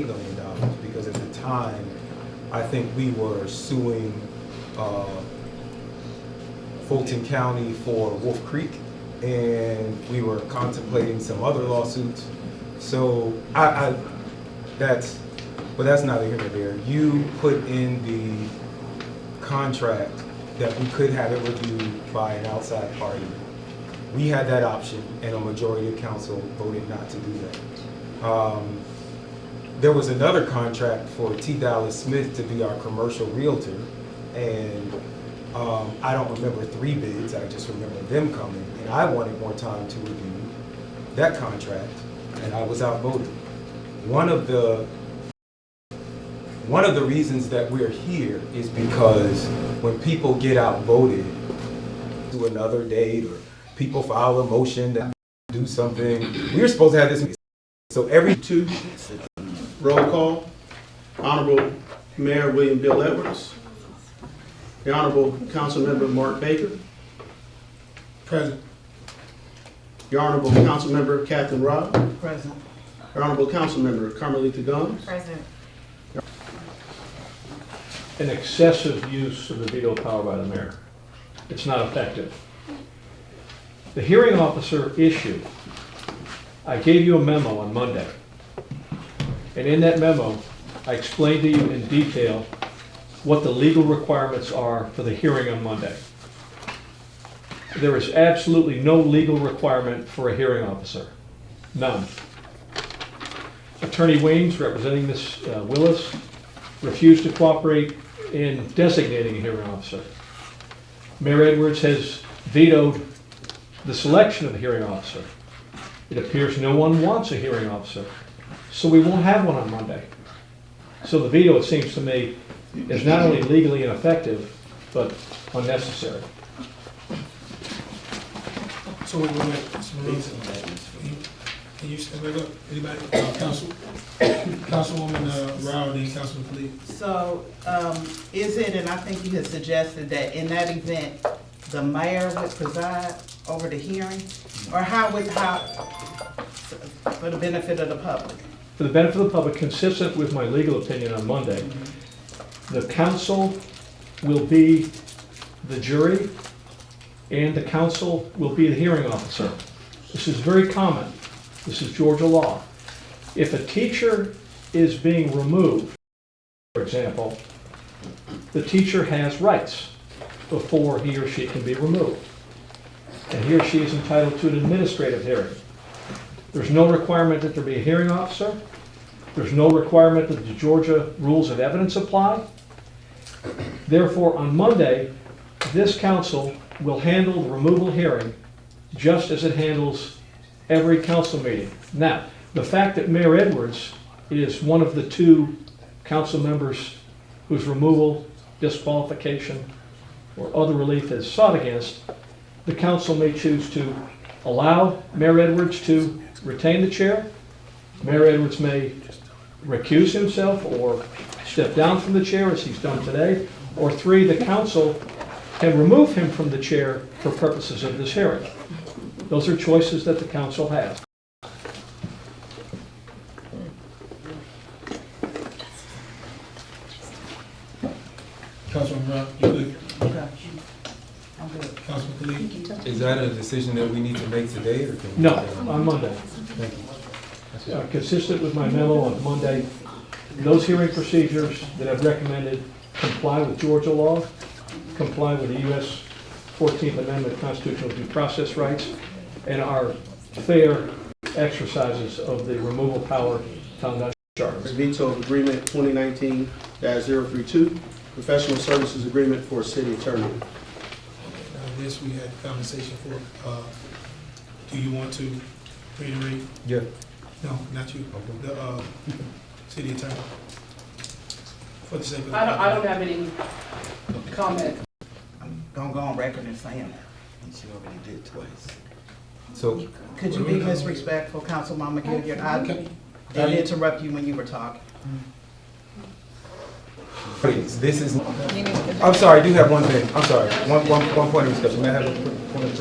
$1 million because at the time, I think we were suing Fulton County for Wolf Creek, and we were contemplating some other lawsuits. So that's neither here nor there. You put in the contract that we could have it reviewed by an outside party. We had that option, and a majority of council voted not to do that. There was another contract for T. Dallas Smith to be our commercial realtor, and I don't remember 3 bids, I just remember them coming, and I wanted more time to review that contract, and I was outvoted. One of the reasons that we're here is because when people get outvoted to another date, or people file a motion to do something, we were supposed to have this meeting. So every 2 roll call. Honorable Mayor William Bill Edwards. The Honorable Councilmember Mark Baker. Present. The Honorable Councilmember Catherine Robb. Present. The Honorable Councilmember Carmelita Gomes. Present. An excessive use of the veto power by the mayor. It's not effective. The hearing officer issue, I gave you a memo on Monday. And in that memo, I explained to you in detail what the legal requirements are for the hearing on Monday. There is absolutely no legal requirement for a hearing officer. None. Attorney Weems, representing Ms. Willis, refused to cooperate in designating a hearing officer. Mayor Edwards has vetoed the selection of a hearing officer. It appears no one wants a hearing officer, so we won't have one on Monday. So the veto, it seems to me, is not only legally ineffective, but unnecessary. So wait. Can you step back up? Anybody? Councilwoman Rowdy, Councilman Khalid. So, is it, and I think you had suggested that in that event, the mayor would preside over the hearing? Or how, for the benefit of the public? For the benefit of the public, consistent with my legal opinion on Monday, the council will be the jury and the council will be the hearing officer. This is very common. This is Georgia law. If a teacher is being removed, for example, the teacher has rights before he or she can be removed. And he or she is entitled to an administrative hearing. There's no requirement that there be a hearing officer. There's no requirement that the Georgia rules of evidence apply. Therefore, on Monday, this council will handle the removal hearing just as it handles every council meeting. Now, the fact that Mayor Edwards is one of the 2 council members whose removal, disqualification, or other relief is sought against, the council may choose to allow Mayor Edwards to retain the chair. Mayor Edwards may recuse himself or step down from the chair as he's done today. Or 3, the council can remove him from the chair for purposes of this hearing. Those are choices that the council has. Councilman Robb, you good? Okay. I'm good. Councilman Khalid. Is that a decision that we need to make today, or can we? No, on Monday. Thank you. Consistent with my memo on Monday, those hearing procedures that I've recommended comply with Georgia law, comply with the U.S. 14th Amendment constitutional due process rights, and are fair exercises of the removal power found on charter. Veto of Agreement 2019-032, Professional Services Agreement for City Attorney. Now this we had conversation for, do you want to reiterate? Yeah. No, not you. The city attorney. For the sake of the I don't have any comment. I'm gonna go on record and saying that. She already did twice. So, Could you be disrespectful, Councilmama Gilliard? I didn't interrupt you when you were talking. please, this is, I'm sorry, I do have one thing. I'm sorry. One point of discussion. May I have a point of